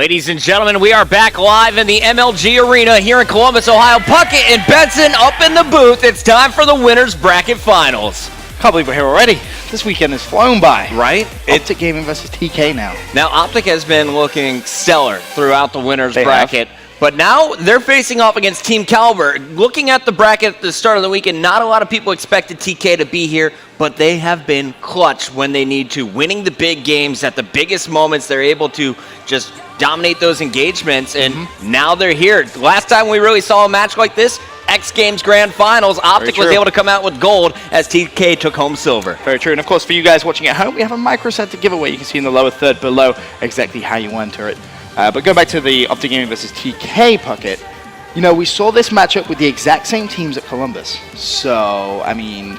Ladies and gentlemen, we are back live in the MLG Arena here in Columbus, Ohio. Puckett and Benson up in the booth. It's time for the Winners Bracket Finals. Can't believe we're here already. This weekend has flown by. Right? OpTic Gaming versus TK now. Now, OpTic has been looking stellar throughout the Winners Bracket. But now they're facing off against Team Caliber. Looking at the bracket at the start of the weekend, not a lot of people expected TK to be here, but they have been clutch when they need to, winning the big games at the biggest moments. They're able to just dominate those engagements, and now they're here. Last time we really saw a match like this, X Games Grand Finals, OpTic was able to come out with gold as TK took home silver. Very true. And of course, for you guys watching at home, we have a micro-set to give away. You can see in the lower third below exactly how you enter it. But going back to the OpTic Gaming versus TK Puckett, you know, we saw this matchup with the exact same teams at Columbus. So, I mean,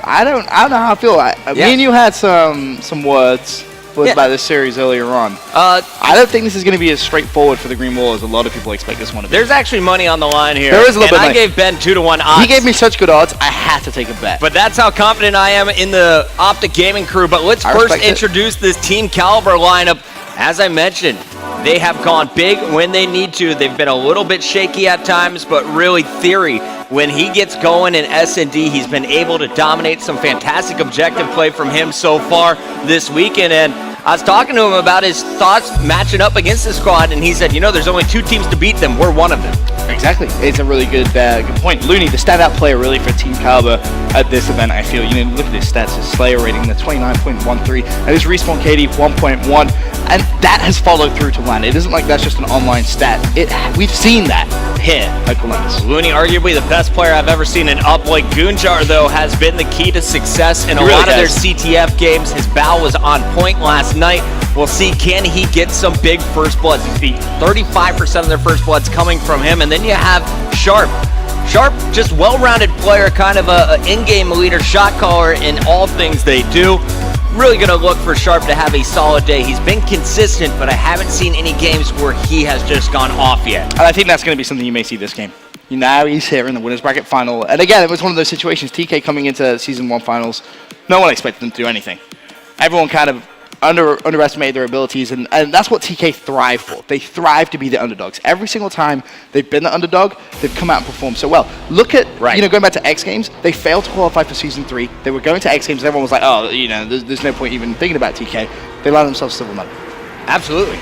I don't know how I feel. Me and you had some words about this series earlier on. I don't think this is going to be as straightforward for the Green Wall as a lot of people expect this one to be. There's actually money on the line here. There is a little bit. I gave Ben 2-1 odds. He gave me such good odds, I had to take a bet. But that's how confident I am in the OpTic Gaming crew. But let's first introduce this Team Caliber lineup. As I mentioned, they have gone big when they need to. They've been a little bit shaky at times, but really Theory, when he gets going in S&D, he's been able to dominate. Some fantastic objective play from him so far this weekend. And I was talking to him about his thoughts matching up against the squad, and he said, you know, there's only 2 teams to beat them. We're one of them. Exactly. It's a really good point. Looney, the standout player really for Team Caliber at this event, I feel. You know, look at his stats. His Slayer rating, the 29.13, and his respawn KD 1.1, and that has followed through to land. It isn't like that's just an online stat. We've seen that here at Columbus. Looney, arguably the best player I've ever seen in Uplink. Goonjar, though, has been the key to success in a lot of their CTF games. His bow was on point last night. We'll see, can he get some big first bloods? 35% of their first bloods coming from him. And then you have Sharp. Sharp, just well-rounded player, kind of an in-game leader, shot caller in all things they do. Really going to look for Sharp to have a solid day. He's been consistent, but I haven't seen any games where he has just gone off yet. And I think that's going to be something you may see this game. Now he's here in the Winners Bracket Final. And again, it was one of those situations, TK coming into Season 1 Finals, no one expected them to do anything. Everyone kind of underestimated their abilities, and that's what TK thrive for. They thrive to be the underdogs. Every single time they've been the underdog, they've come out and performed so well. Look at, you know, going back to X Games, they failed to qualify for Season 3. They were going to X Games, and everyone was like, oh, you know, there's no point even thinking about TK. They landed themselves silver medal. Absolutely.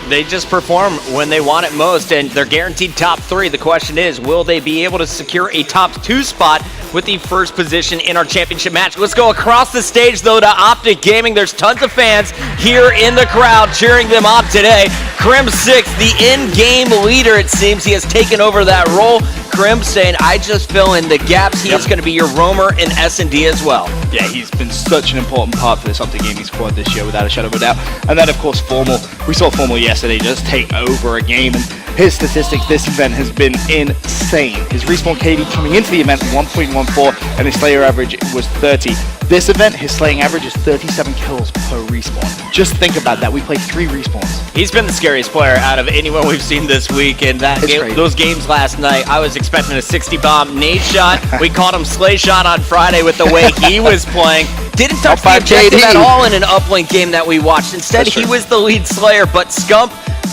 They just perform when they want it most, and they're guaranteed top 3. The question is, will they be able to secure a top 2 spot with the first position in our championship match? Let's go across the stage, though, to OpTic Gaming. There's tons of fans here in the crowd cheering them on today. Crim6, the in-game leader, it seems. He has taken over that role. Crim saying, I just fill in the gaps. He is going to be your roamer in S&D as well. Yeah, he's been such an important part for this OpTic Gaming squad this year, without a shadow of a doubt. And then, of course, Formal. We saw Formal yesterday just take over a game, and his statistics this event has been insane. His respawn KD coming into the event 1.14, and his Slayer average was 30. This event, his slaying average is 37 kills per respawn. Just think about that. We played 3 respawns. He's been the scariest player out of anyone we've seen this week, and those games last night, I was expecting a 60-bomb nade shot. We called him Slay Shot on Friday with the way he was playing. Didn't touch the objective at all in an uplink game that we watched. Instead, he was the lead Slayer, but Scump,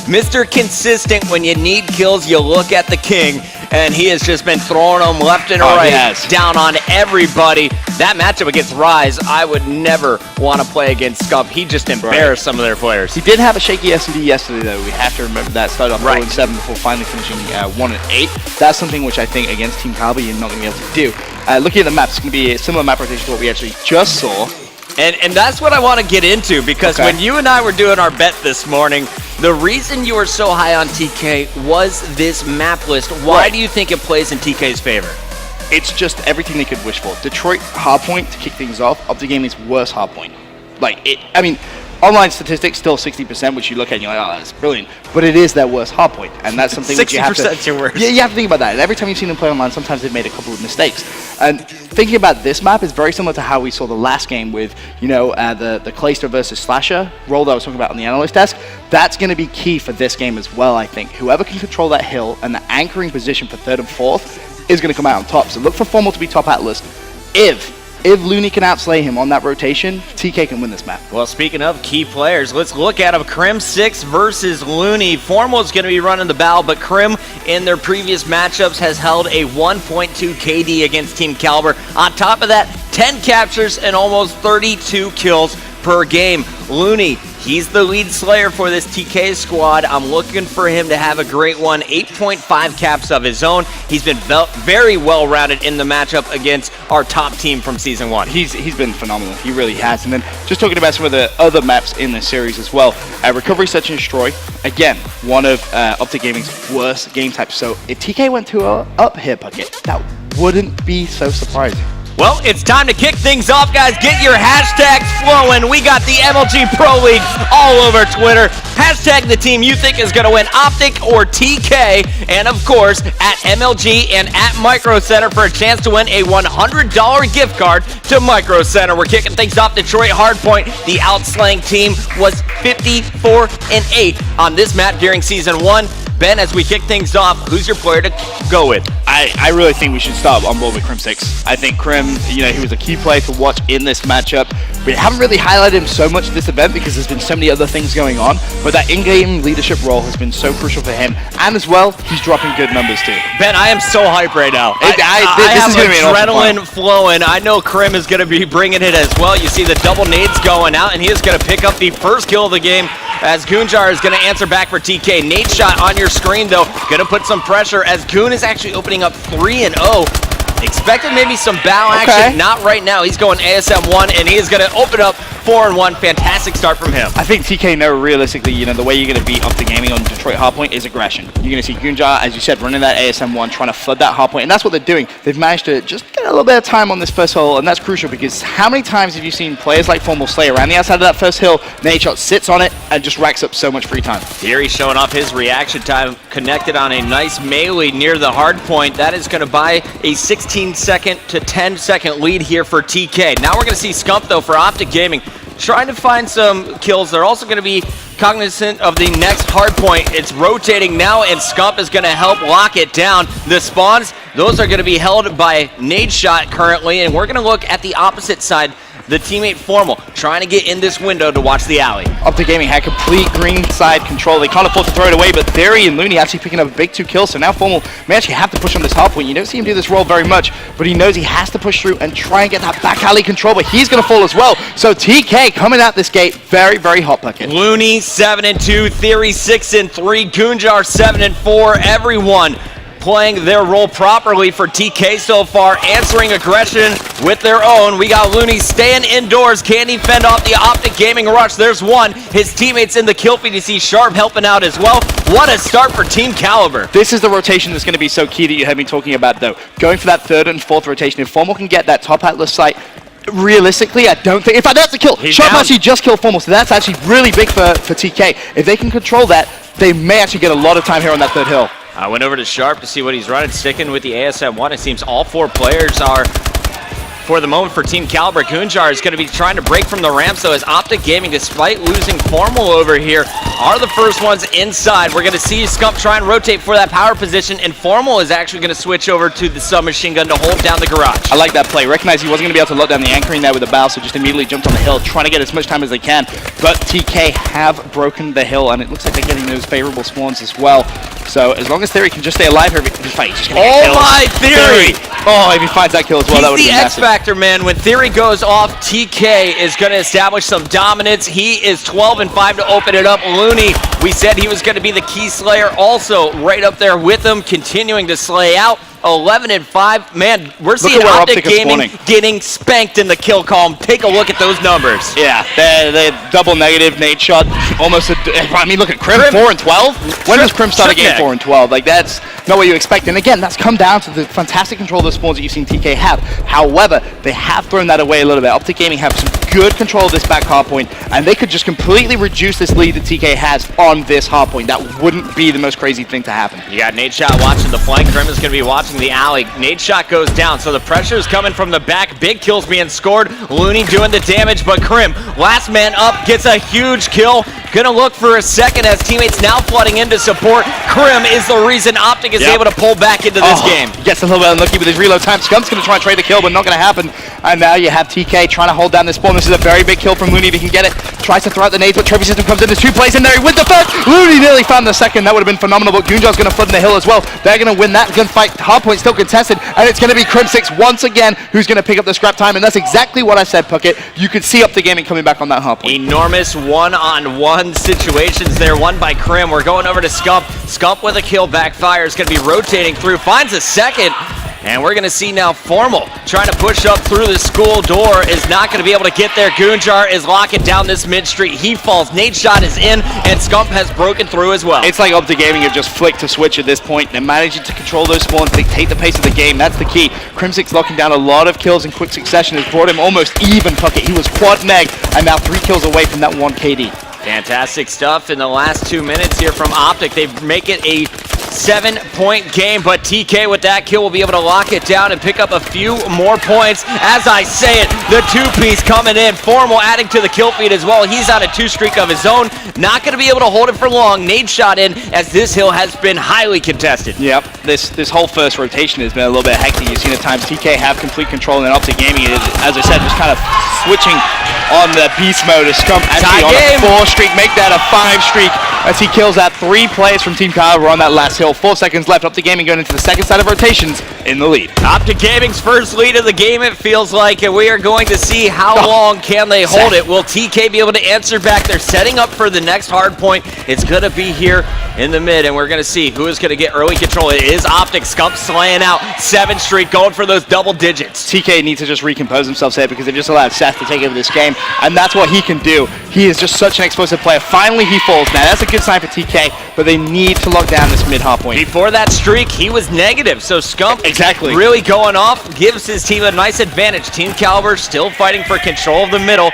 Mr. Consistent, when you need kills, you look at the king, and he has just been throwing them left and right, down on everybody. That matchup against Rise, I would never want to play against Scump. He just embarrassed some of their players. He did have a shaky S&D yesterday, though. We have to remember that. Started off 0-7 before finally finishing 1-8. That's something which I think against Team Caliber you're not going to be able to do. Looking at the maps, it's going to be a similar map rotation to what we actually just saw. And that's what I want to get into, because when you and I were doing our bet this morning, the reason you were so high on TK was this map list. Why do you think it plays in TK's favor? It's just everything they could wish for. Detroit Hardpoint to kick things off. OpTic Gaming's worst Hardpoint. I mean, online statistics still 60%, which you look at and you're like, oh, that's brilliant. But it is their worst hardpoint, and that's something which you have to. 60% your worst. Yeah, you have to think about that. And every time you've seen them play online, sometimes they've made a couple of mistakes. And thinking about this map is very similar to how we saw the last game with, you know, the Clayster versus Slasher role that I was talking about on the analyst desk. That's going to be key for this game as well, I think. Whoever can control that hill and the anchoring position for 3rd and 4th is going to come out on top. So look for Formal to be top Atlas. If if Looney can outslay him on that rotation, TK can win this map. Well, speaking of key players, let's look at them. Crim 6 versus Looney. Formal's going to be running the battle, but Crim in their previous matchups has held a 1.2 KD against Team Caliber. On top of that, 10 captures and almost 32 kills per game. Looney, he's the lead slayer for this TK squad. I'm looking for him to have a great one. 8.5 caps of his own. He's been very well-rounded in the matchup against our top team from Season 1. He's been phenomenal. He really has. And then just talking about some of the other maps in this series as well. Recovery, Search, and Destroy. Again, one of OpTic Gaming's worst game types. So if TK went to up here, Puckett, that wouldn't be so surprising. Well, it's time to kick things off, guys. Get your hashtags flowing. We got the MLG Pro League all over Twitter. Hashtag the team you think is going to win, OpTic or TK. And, of course, at MLG and at Micro Center for a chance to win a $100 gift card to Micro Center. We're kicking things off. Detroit Hardpoint, the outslaying team, was 54-8 on this map during Season 1. Ben, as we kick things off, who's your player to go with? I really think we should start on board with Crim 6. I think Crim, he was a key player to watch in this matchup. We haven't really highlighted him so much this event because there's been so many other things going on, but that in-game leadership role has been so crucial for him. And as well, he's dropping good numbers too. Ben, I am so hyped right now. This I is going to be an adrenaline flowing. I know Crim is going to be bringing it as well. You see the double nades going out, and he is going to pick up the first kill of the game as Goonjar is going to answer back for TK. Nade shot on your screen, though, going to put some pressure as Goon is actually opening up 3-0. Expected maybe some bow action, not right now. He's going ASM 1, and he is going to open up 4-1. Fantastic start from him. I think TK know realistically, the way you're going to beat OpTic Gaming on Detroit Hardpoint is aggression. You're going to see Goonjar, as you said, running that ASM 1, trying to flood that Hardpoint, and that's what they're doing. They've managed to just get a little bit of time on this first hole, and that's crucial because how many times have you seen players like Formal slay around the outside of that first hill, Nade shot sits on it, and just racks up so much free time. Here he's showing off his reaction time, connected on a nice melee near the hard point. That is going to buy a 16-second to 10-second lead here for TK. Now we're going to see Scump, though, for OpTic Gaming, trying to find some kills. They're also going to be cognizant of the next hard point. It's rotating now, and Scump is going to help lock it down. The spawns, those are going to be held by Nade Shot currently, and we're going to look at the opposite side. The teammate Formal trying to get in this window to watch the alley. OpTic Gaming had complete green side control. They can't afford to throw it away, but Theory and Looney actually picking up a big 2 kills. So now Formal may actually have to push on this half point. You don't see him do this role very much, but he knows he has to push through and try and get that back alley control, but he's going to fall as well. So TK coming out this gate, very, very hot Puckett. Looney 7-2, Theory 6-3, Goonjar 7-4. Everyone playing their role properly for TK so far, answering aggression with their own. We got Looney staying indoors. Can he fend off the OpTic Gaming rush? There's one. His teammates in the kill feed. You see Sharp helping out as well. What a start for Team Caliber. This is the rotation that's going to be so key that you heard me talking about, though. Going for that 3rd and 4th rotation. If Formal can get that top Atlas site, realistically, I don't think... In fact, that's a kill. Sharp actually just killed Formal, so that's actually really big for TK. If they can control that, they may actually get a lot of time here on that 3rd hill. I went over to Sharp to see what he's running, sticking with the ASM 1. It seems all 4 players are, for the moment, for Team Caliber. Goonjar is going to be trying to break from the ramp, so as OpTic Gaming, despite losing Formal over here, are the first ones inside. We're going to see Scump try and rotate for that power position, and Formal is actually going to switch over to the submachine gun to hold down the garage. I like that play. Recognize he wasn't going to be able to lock down the anchoring there with the bow, so just immediately jumped on the hill, trying to get as much time as they can. But TK have broken the hill, and it looks like they're getting those favorable spawns as well. So as long as Theory can just stay alive here, he's fine. He's just gonna get my Theory! Oh, if he finds that kill as well, that would be massive. He's the X-Factor, man. When Theory goes off, TK is going to establish some dominance. He is 12-5 to open it up. Looney, we said he was going to be the key slayer, also right up there with him, continuing to slay out. 11-5. Man, we're seeing OpTic Gaming getting spanked in the kill column. Take a look at those numbers. Yeah, they double negative Nade shot. Almost, I mean, look at Crim 4-12. When does Crim start a game 4-12? Like, that's not what you expect. And again, that's come down to the fantastic control of the spawns that you've seen TK have. However, they have thrown that away a little bit. OpTic Gaming have some good control of this back hardpoint, and they could just completely reduce this lead that TK has on this hardpoint. That wouldn't be the most crazy thing to happen. You got Nade Shot watching the flank. Crim is going to be watching the alley. Nade Shot goes down, so the pressure is coming from the back. Big kills being scored. Looney doing the damage, but Crim, last man up, gets a huge kill. Gonna look for a second as teammates now flooding in to support. Krim is the reason OpTic is able to pull back into this game. Gets a little bit unlucky with his reload time. Scump's gonna try and trade the kill, but not gonna happen. And now you have TK trying to hold down this spawn. This is a very big kill from Looney if he can get it. Tries to throw out the nades, but Champhionsip comes in. There's 2 plays in there. He wins the first. Looney nearly found the second. That would have been phenomenal, but Goonjar's gonna flood in the hill as well. They're gonna win that gunfight. Hardpoint still contested, and it's gonna be Crim6 once again who's gonna pick up the scrap time, and that's exactly what I said, Puckett. You could see OpTic Gaming coming back on that Hardpoint. Enormous one-on-one situations there, won by Krim. We're going over to Scump. Scump with a kill, backfire is gonna be rotating through, finds a second. And we're going to see now Formal trying to push up through the school door, is not going to be able to get there. Goonjar is locking down this mid-street. He falls. Nade shot is in, and Scump has broken through as well. It's like OpTic Gaming have just flicked to switch at this point. They're managing to control those spawns, dictate the pace of the game. That's the key. Crim6 locking down a lot of kills in quick succession has brought him almost even, Puckett. He was quad negged, and now 3 kills away from that 1 KD. Fantastic stuff in the last 2 minutes here from OpTic. They make it a 7-point game, but TK with that kill will be able to lock it down and pick up a few more points. As I say it, the 2-piece coming in. Formal adding to the kill feed as well. He's on a 2 streak of his own. Not going to be able to hold it for long. Nade shot in as this hill has been highly contested. Yep, this whole first rotation has been a little bit hectic. You've seen at times TK have complete control, and OpTic Gaming is, as I said, just kind of switching on the beast mode. Scump actually on a 4 streak, make that a 5 streak as he kills out 3 players from Team Caliber on that last hill. 4 seconds left. OpTic Gaming going into the second set of rotations in the lead. OpTic Gaming's first lead of the game, it feels like, and we are going to see how long can they hold it. Will TK be able to answer back? They're setting up for the next hard point. It's going to be here in the mid, and we're going to see who is going to get early control. It is OpTic. Scump slaying out 7 streak, going for those double digits. TK needs to just recompose themselves here because they've just allowed Seth to take over this game, and that's what he can do. He is just such an explosive player. Finally, he falls. Now, that's a good sign for TK, but they need to lock down this mid-hard point. Before that streak, he was negative, so Scump really going off, gives his team a nice advantage. Team Caliber still fighting for control of the middle.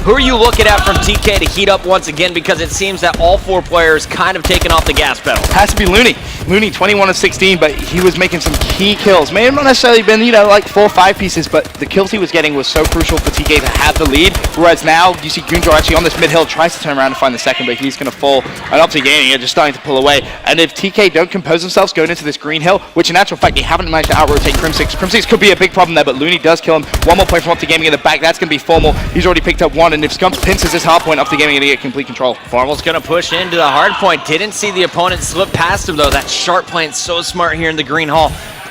Who are you looking at from TK to heat up once again, because it seems that all 4 players kind of taken off the gas pedal? Has to be Looney. Looney, 21 of 16, but he was making some key kills. May have not necessarily been, you know, like 4 or 5 pieces, but the kills he was getting was so crucial for TK to have the lead. Whereas now, you see Goonjar actually on this mid-hill, tries to turn around and find the second, but he's going to fall. And OpTic Gaming are just starting to pull away. And if TK don't compose themselves going into this green hill, which in actual fact, they haven't managed to out-rotate Crim6. Crim6 could be a big problem there, but Looney does kill him. 1 more point from OpTic Gaming in the back. That's going to be Formal. He's already picked up 1, and if Scump pinces this hard point, OpTic Gaming going to get complete control. Formal's going to push into the hard point. Didn't see the opponent slip past him, though. That sharp playing so smart here in the green hall.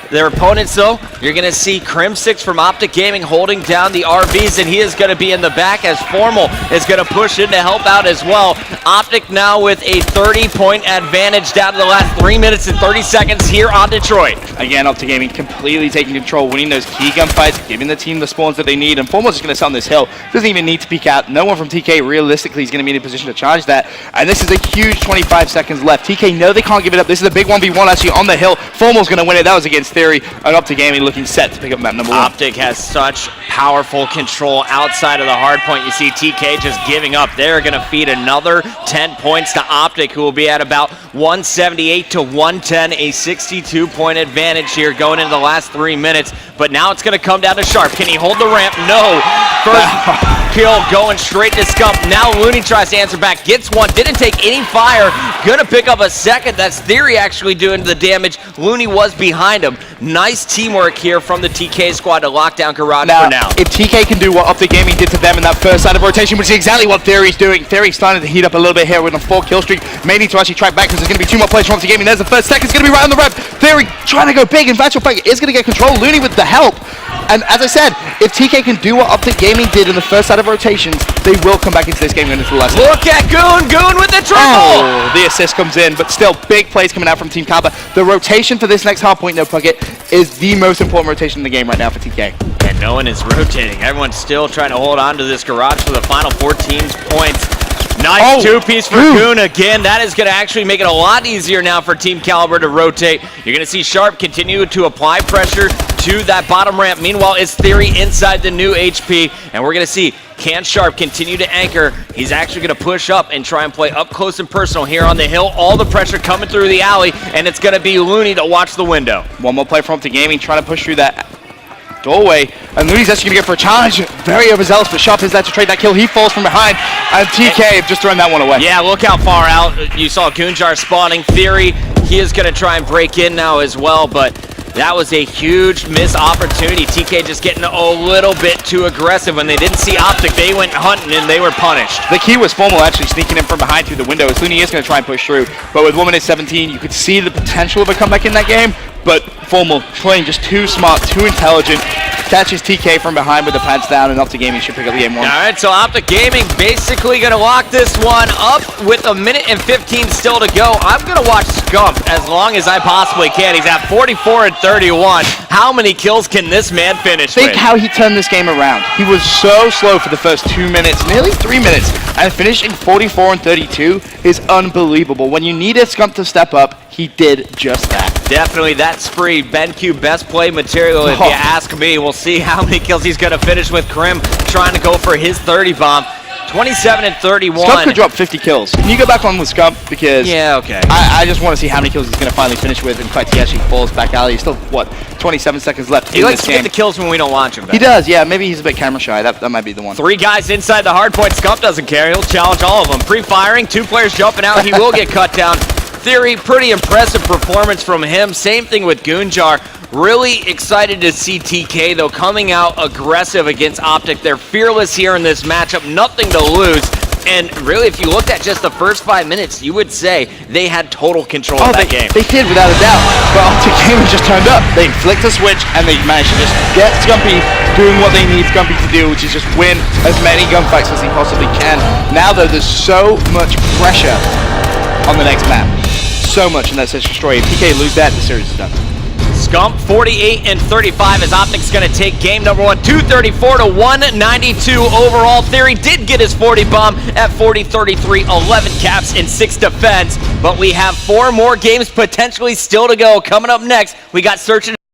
Their opponents, though, you're going to see Crim6 from OpTic Gaming holding down the RVs, and he is going to be in the back as Formal is going to push in to help out as well. OpTic now with a 30-point advantage down to the last 3 minutes and 30 seconds here on Detroit. Again, OpTic Gaming completely taking control, winning those key gunfights, giving the team the spawns that they need, and Formal's just going to sit on this hill. Doesn't even need to peek out. No one from TK realistically is going to be in a position to charge that, and this is a huge 25 seconds left. TK know they can't give it up. This is a big 1v1 actually on the hill. Formal's going to win it. That was against Theory, and OpTic Gaming looking set to pick up map number 1. OpTic has such powerful control outside of the hard point. You see TK just giving up. They're going to feed another 10 points to OpTic, who will be at about 178 to 110, a 62-point advantage here going into the last 3 minutes. But now it's going to come down to Sharp. Can he hold the ramp? No. First kill going straight to Scump. Now Looney tries to answer back, gets 1, didn't take any fire. Gonna pick up a second. That's Theory actually doing the damage. Looney was behind him. Nice teamwork here from the TK squad to lock down Garage for now. If TK can do what OpTic Gaming did to them in that first side of rotation, which is exactly what Theory's doing. Theory's starting to heat up a little bit here with a 4 kill streak. May need to actually track back because there's going to be 2 more players from OpTic Gaming. There's the first second. It's going to be right on the ramp. Theory trying to go big, and Virtual Flag is going to get control. Looney with the help. And as I said, if TK can do what OpTic Gaming did in the first side of rotations, they will come back into this game and into the last. Look at Goon! Goon with the triple! Oh, the assist comes in, but still big plays coming out from Team Caliber. The rotation for this next hard point, though, Puckett, is the most important rotation in the game right now for TK. And no one is rotating. Everyone's still trying to hold on to this Garage for the final 14 points. Nice 2-piece for Goon again. That is going to actually make it a lot easier now for Team Caliber to rotate. You're going to see Sharp continue to apply pressure to that bottom ramp. Meanwhile, it's Theory inside the new HP. And we're going to see, can Sharp continue to anchor? He's actually going to push up and try and play up close and personal here on the hill. All the pressure coming through the alley, and it's going to be Looney to watch the window. 1 more play from OpTic Gaming, trying to push through that doorway. And Looney's actually going to go for a challenge. Very overzealous, but Sharp is there to trade that kill. He falls from behind, and TK have just thrown that one away. Yeah, look how far out. You saw Goonjar spawning. Theory, he is going to try and break in now as well, but that was a huge missed opportunity. TK just getting a little bit too aggressive. When they didn't see OpTic, they went hunting and they were punished. The key was Formal actually sneaking in from behind through the window. As Looney is going to try and push through, but with 1 minute 17, you could see the potential of a comeback in that game, but Formal playing just too smart, too intelligent, catches TK from behind with the pants down, and OpTic Gaming should pick up the game one. All right, so OpTic Gaming basically going to lock this one up with 1 minute and 15 still to go. I'm going to watch Scump as long as I possibly can. He's at 44 and 31. How many kills can this man finish with? Think how he turned this game around. He was so slow for the first 2 minutes, nearly 3 minutes, and finishing 44 and 32 is unbelievable. When you needed Scump to step up, he did just that. Definitely that spree. BenQ, best play material if you ask me. We'll see how many kills he's going to finish with. Krim trying to go for his 30 bomb. 27 and 31. Scump could drop 50 kills. Can you go back on with Scump? Because okay. I just want to see how many kills he's going to finally finish with. In fact, he actually falls back alley. He's still, what, 27 seconds left in this game. He likes to get the kills when we don't launch him back. He does, yeah. Maybe he's a bit camera shy. That might be the one. 3 guys inside the hardpoint. Scump doesn't care. He'll challenge all of them. Pre-firing, 2 players jumping out. He will get cut down. Theory, pretty impressive performance from him. Same thing with Goonjar. Really excited to see TK, though, coming out aggressive against OpTic. They're fearless here in this matchup. Nothing to lose. And really, if you looked at just the first 5 minutes, you would say they had total control of that game. They did, without a doubt. But OpTic Gaming just turned up. They flicked a switch, and they managed to just get Scumpy doing what they need Scumpy to do, which is just win as many gunfights as he possibly can. Now, though, there's so much pressure on the next map. So much in that Search Destroy. If TK lose that, the series is done. Scump 48 and 35 as OpTic's going to take game number 1, 234 to 192 overall. Theory did get his 40 bomb at 40-33, 11 caps and 6 defense, but we have 4 more games potentially still to go. Coming up next, we got Search and